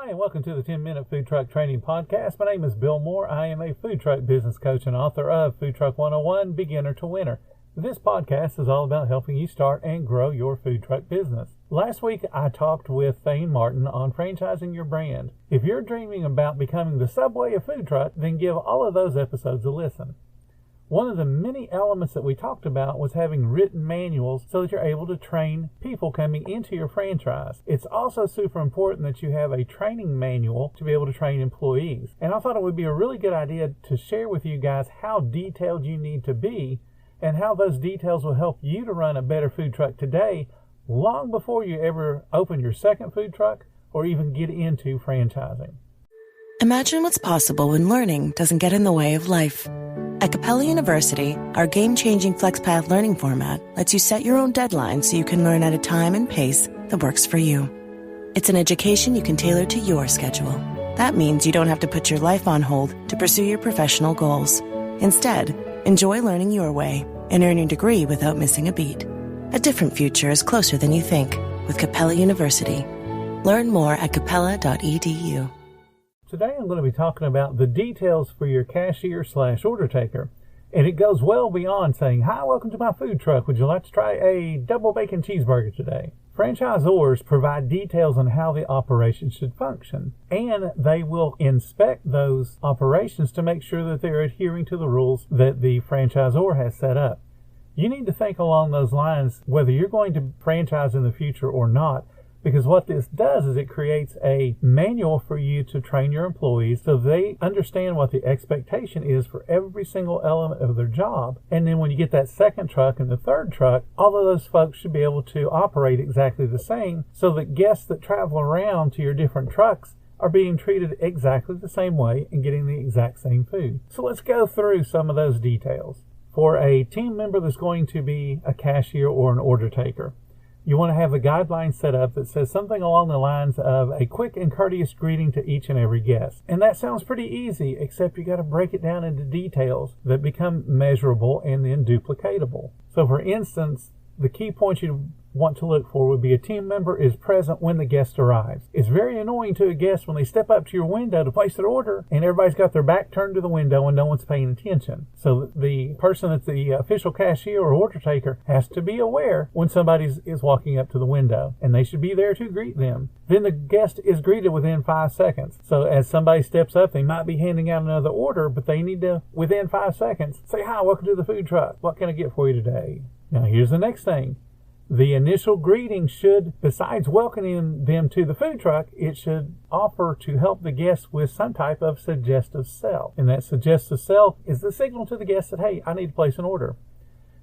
Hi, and welcome to the 10-Minute Food Truck Training Podcast. My name is Bill Moore. I am a food truck business coach and author of Food Truck 101, Beginner to Winner. This podcast is all about helping you start and grow your food truck business. Last week, I talked with Thane Martin on franchising your brand. If you're dreaming about becoming the Subway of food truck, then give all of those episodes a listen. One of the many elements that we talked about was having written manuals so that you're able to train people coming into your franchise. It's also super important that you have a training manual to be able to train employees. And I thought it would be a really good idea to share with you guys how detailed you need to be and how those details will help you to run a better food truck today, long before you ever open your second food truck or even get into franchising. Imagine what's possible when learning doesn't get in the way of life. At Capella University, our game-changing FlexPath learning format lets you set your own deadlines so you can learn at a time and pace that works for you. It's an education you can tailor to your schedule. That means you don't have to put your life on hold to pursue your professional goals. Instead, enjoy learning your way and earn your degree without missing a beat. A different future is closer than you think with Capella University. Learn more at capella.edu. Today I'm going to be talking about the details for your cashier/order taker. And it goes well beyond saying, "Hi, welcome to my food truck. Would you like to try a double bacon cheeseburger today?" Franchisors provide details on how the operation should function, and they will inspect those operations to make sure that they're adhering to the rules that the franchisor has set up. You need to think along those lines whether you're going to franchise in the future or not, because what this does is it creates a manual for you to train your employees so they understand what the expectation is for every single element of their job. And then when you get that second truck and the third truck, all of those folks should be able to operate exactly the same so that guests that travel around to your different trucks are being treated exactly the same way and getting the exact same food. So let's go through some of those details. For a team member that's going to be a cashier or an order taker, you want to have the guidelines set up that says something along the lines of a quick and courteous greeting to each and every guest. And that sounds pretty easy, except you got to break it down into details that become measurable and then duplicatable. So for instance, the key points you want to look for would be a team member is present when the guest arrives. It's very annoying to a guest when they step up to your window to place their order and everybody's got their back turned to the window and no one's paying attention. So the person that's the official cashier or order taker has to be aware when somebody is walking up to the window, and they should be there to greet them. Then the guest is greeted within 5 seconds. So as somebody steps up, they might be handing out another order, but they need to, within 5 seconds, say, "Hi, welcome to the food truck. What can I get for you today?" Now here's the next thing. The initial greeting should, besides welcoming them to the food truck, it should offer to help the guest with some type of suggestive sell. And that suggestive sell is the signal to the guest that, hey, I need to place an order.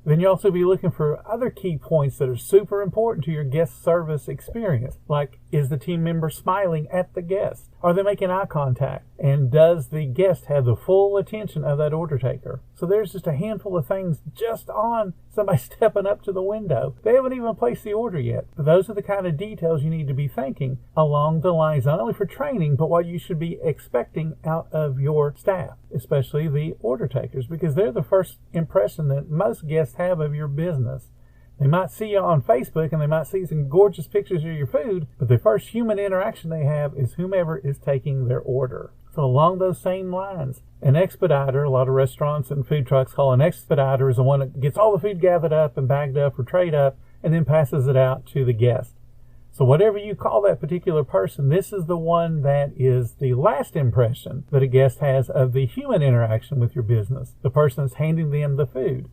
Then you'll also be looking for other key points that are super important to your guest service experience. Like, is the team member smiling at the guest? Are they making eye contact? And does the guest have the full attention of that order taker? So there's just a handful of things just on somebody stepping up to the window. They haven't even placed the order yet. But those are the kind of details you need to be thinking along the lines, not only for training, but what you should be expecting out of your staff, especially the order takers, because they're the first impression that most guests have of your business. They might see you on Facebook and they might see some gorgeous pictures of your food, but the first human interaction they have is whomever is taking their order. So along those same lines, an expediter, a lot of restaurants and food trucks call an expediter is the one that gets all the food gathered up and bagged up or trayed up and then passes it out to the guest. So whatever you call that particular person, this is the one that is the last impression that a guest has of the human interaction with your business, the person that's handing them the food.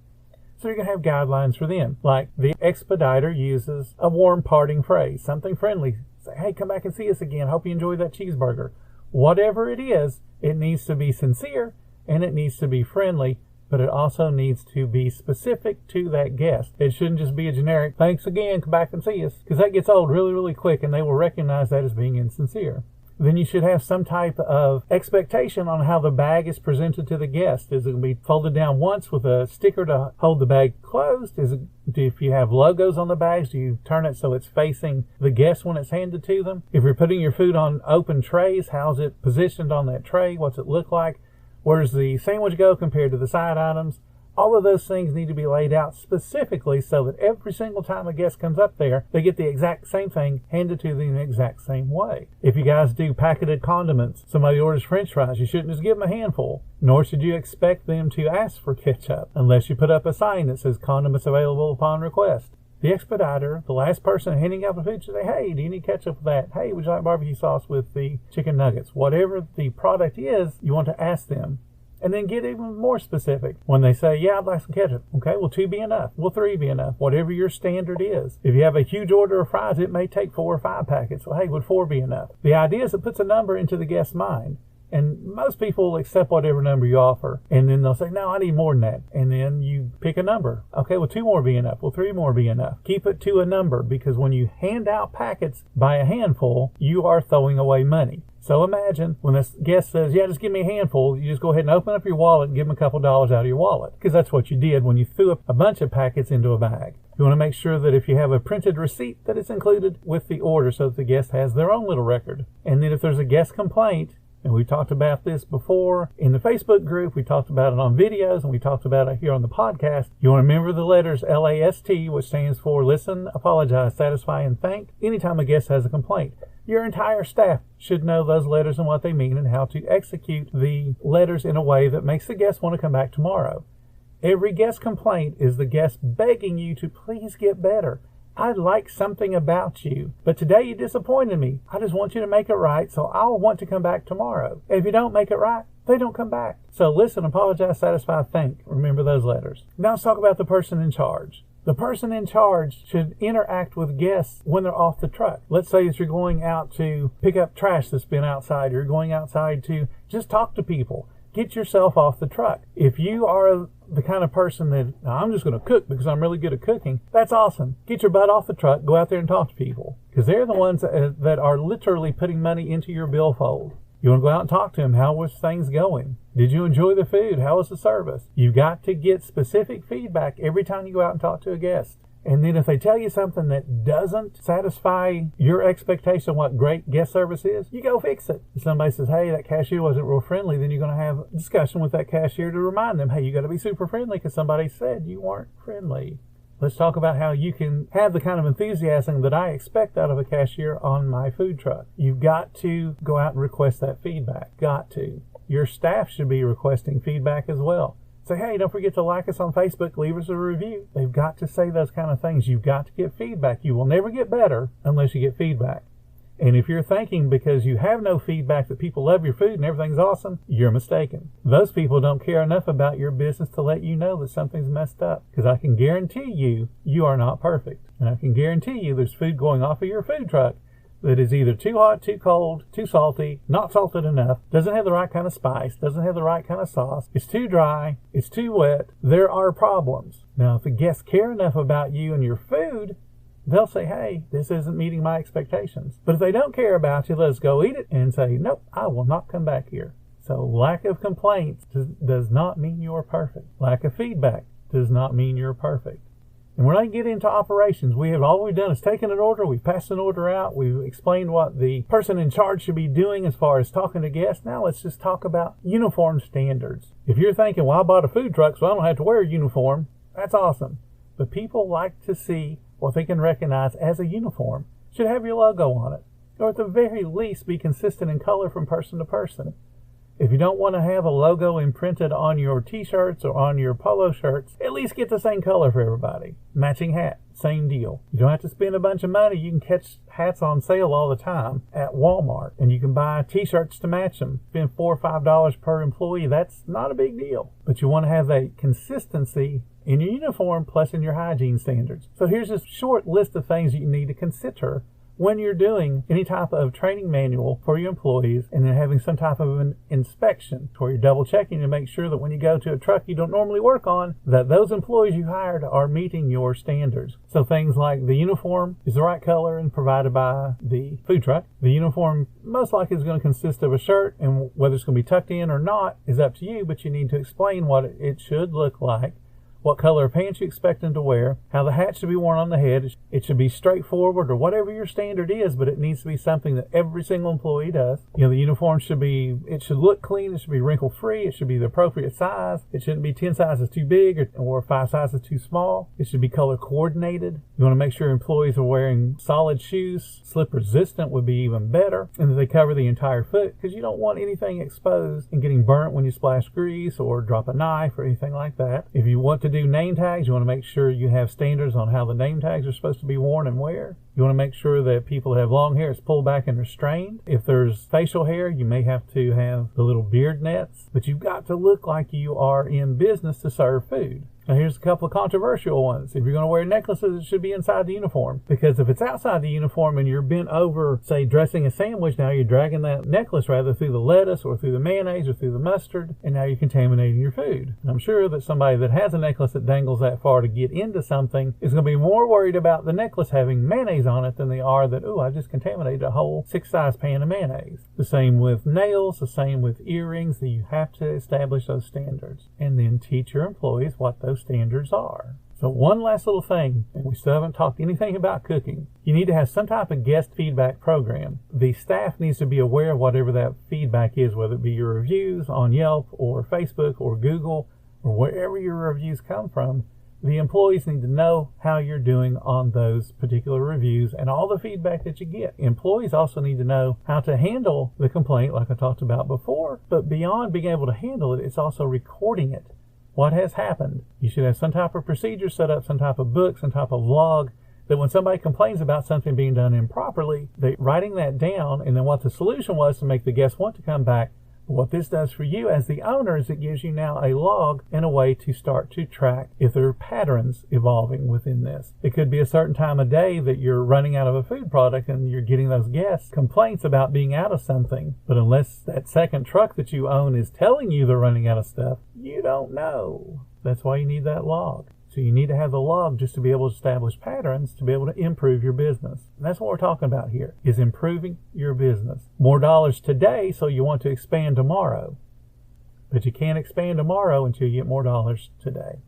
So you're going to have guidelines for them. Like the expediter uses a warm parting phrase, something friendly. Say, "Hey, come back and see us again. Hope you enjoyed that cheeseburger." Whatever it is, it needs to be sincere and it needs to be friendly, but it also needs to be specific to that guest. It shouldn't just be a generic, "Thanks again, come back and see us," because that gets old really, really quick and they will recognize that as being insincere. Then you should have some type of expectation on how the bag is presented to the guest. Is it going to be folded down once with a sticker to hold the bag closed? If you have logos on the bags, do you turn it so it's facing the guest when it's handed to them? If you're putting your food on open trays, how's it positioned on that tray? What's it look like? Where's the sandwich go compared to the side items? All of those things need to be laid out specifically so that every single time a guest comes up there, they get the exact same thing handed to them in the exact same way. If you guys do packeted condiments, somebody orders French fries, you shouldn't just give them a handful, nor should you expect them to ask for ketchup unless you put up a sign that says condiments available upon request. The expediter, the last person handing out the food, should say, hey, do you need ketchup for that? Hey, would you like barbecue sauce with the chicken nuggets? Whatever the product is, you want to ask them. And then get even more specific. When they say, yeah, I'd like some ketchup. Okay, will 2 be enough? Will 3 be enough? Whatever your standard is. If you have a huge order of fries, it may take 4 or 5 packets. So, hey, would 4 be enough? The idea is it puts a number into the guest's mind. And most people will accept whatever number you offer. And then they'll say, no, I need more than that. And then you pick a number. Okay, will 2 more be enough? Will 3 more be enough? Keep it to a number, because when you hand out packets by a handful, you are throwing away money. So imagine when this guest says, yeah, just give me a handful, you just go ahead and open up your wallet and give them a couple dollars out of your wallet. Because that's what you did when you threw a bunch of packets into a bag. You want to make sure that if you have a printed receipt, that it's included with the order so that the guest has their own little record. And then if there's a guest complaint, and we talked about this before in the Facebook group, we talked about it on videos, and we talked about it here on the podcast. You want to remember the letters LAST, which stands for listen, apologize, satisfy, and thank. Anytime a guest has a complaint, your entire staff should know those letters and what they mean and how to execute the letters in a way that makes the guest want to come back tomorrow. Every guest complaint is the guest begging you to please get better. I like something about you, but today you disappointed me. I just want you to make it right, so I'll want to come back tomorrow. And if you don't make it right, they don't come back. So listen, apologize, satisfy, thank. Remember those letters. Now let's talk about the person in charge. The person in charge should interact with guests when they're off the truck. Let's say that you're going out to pick up trash that's been outside. You're going outside to just talk to people. Get yourself off the truck. If you are the kind of person that, I'm just going to cook because I'm really good at cooking, that's awesome. Get your butt off the truck, go out there and talk to people. Because they're the ones that are literally putting money into your billfold. You want to go out and talk to them. How was things going? Did you enjoy the food? How was the service? You've got to get specific feedback every time you go out and talk to a guest. And then if they tell you something that doesn't satisfy your expectation of what great guest service is, you go fix it. If somebody says, hey, that cashier wasn't real friendly, then you're going to have a discussion with that cashier to remind them, hey, you got to be super friendly because somebody said you weren't friendly. Let's talk about how you can have the kind of enthusiasm that I expect out of a cashier on my food truck. You've got to go out and request that feedback. Got to. Your staff should be requesting feedback as well. Say, hey, don't forget to like us on Facebook, leave us a review. They've got to say those kind of things. You've got to get feedback. You will never get better unless you get feedback. And if you're thinking because you have no feedback that people love your food and everything's awesome, you're mistaken. Those people don't care enough about your business to let you know that something's messed up. Because I can guarantee you, you are not perfect. And I can guarantee you there's food going off of your food truck that is either too hot, too cold, too salty, not salted enough, doesn't have the right kind of spice, doesn't have the right kind of sauce, it's too dry, it's too wet. There are problems. Now, if the guests care enough about you and your food, they'll say, hey, this isn't meeting my expectations. But if they don't care about you, let us go eat it and say, nope, I will not come back here. So lack of complaints does not mean you're perfect. Lack of feedback does not mean you're perfect. And when I get into operations, all we've done is taken an order, we've passed an order out, we've explained what the person in charge should be doing as far as talking to guests. Now let's just talk about uniform standards. If you're thinking, well, I bought a food truck, so I don't have to wear a uniform, that's awesome. But people like to see what they can recognize as a uniform. It should have your logo on it, or at the very least be consistent in color from person to person. If you don't want to have a logo imprinted on your t-shirts or on your polo shirts, at least get the same color for everybody. Matching hat, same deal. You don't have to spend a bunch of money. You can catch hats on sale all the time at Walmart, and you can buy t-shirts to match them. Spend $4 or $5 per employee. That's not a big deal. But you want to have that consistency in your uniform plus in your hygiene standards. So here's a short list of things that you need to consider when you're doing any type of training manual for your employees and then having some type of an inspection where you're double checking to make sure that when you go to a truck you don't normally work on, that those employees you hired are meeting your standards. So things like the uniform is the right color and provided by the food truck. The uniform most likely is going to consist of a shirt, and whether it's going to be tucked in or not is up to you, but you need to explain what it should look like, what color of pants you expect them to wear, how the hat should be worn on the head. It should be straightforward or whatever your standard is, but it needs to be something that every single employee does. The uniform should look clean. It should be wrinkle free. It should be the appropriate size. It shouldn't be 10 sizes too big or 5 sizes too small. It should be color coordinated. You want to make sure employees are wearing solid shoes. Slip resistant would be even better, and that they cover the entire foot, because you don't want anything exposed and getting burnt when you splash grease or drop a knife or anything like that. If you want to do name tags, you want to make sure you have standards on how the name tags are supposed to be worn and where. You want to make sure that people that have long hair is pulled back and restrained. If there's facial hair, you may have to have the little beard nets, but you've got to look like you are in business to serve food. Now here's a couple of controversial ones. If you're going to wear necklaces, it should be inside the uniform. Because if it's outside the uniform and you're bent over, say, dressing a sandwich, now you're dragging that necklace rather through the lettuce or through the mayonnaise or through the mustard, and now you're contaminating your food. And I'm sure that somebody that has a necklace that dangles that far to get into something is going to be more worried about the necklace having mayonnaise on it than they are that, I just contaminated a whole 6-size pan of mayonnaise. The same with nails, the same with earrings, that you have to establish those standards and then teach your employees what those standards are. So one last little thing, and we still haven't talked anything about cooking. You need to have some type of guest feedback program. The staff needs to be aware of whatever that feedback is, whether it be your reviews on Yelp or Facebook or Google or wherever your reviews come from. The employees need to know how you're doing on those particular reviews and all the feedback that you get. Employees also need to know how to handle the complaint, like I talked about before, but beyond being able to handle it, it's also recording it. What has happened? You should have some type of procedure set up, some type of book, some type of log, that when somebody complains about something being done improperly, they're writing that down, and then what the solution was to make the guests want to come back. What this does for you as the owner is it gives you now a log and a way to start to track if there are patterns evolving within this. It could be a certain time of day that you're running out of a food product and you're getting those guests complaints about being out of something. But unless that second truck that you own is telling you they're running out of stuff, you don't know. That's why you need that log. So you need to have the log just to be able to establish patterns to be able to improve your business. And that's what we're talking about here, is improving your business. More dollars today, so you want to expand tomorrow. But you can't expand tomorrow until you get more dollars today.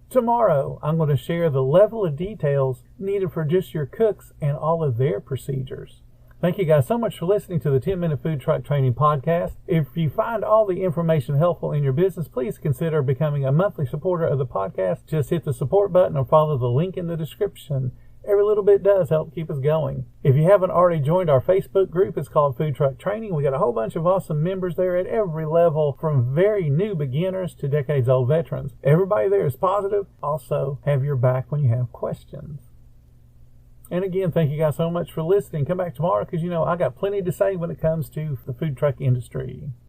Tomorrow, I'm going to share the level of details needed for just your cooks and all of their procedures. Thank you guys so much for listening to the 10-Minute Food Truck Training Podcast. If you find all the information helpful in your business, please consider becoming a monthly supporter of the podcast. Just hit the support button or follow the link in the description. Every little bit does help keep us going. If you haven't already joined our Facebook group, it's called Food Truck Training. We got a whole bunch of awesome members there at every level, from very new beginners to decades-old veterans. Everybody there is positive. Also, have your back when you have questions. And again, thank you guys so much for listening. Come back tomorrow because, I got plenty to say when it comes to the food truck industry.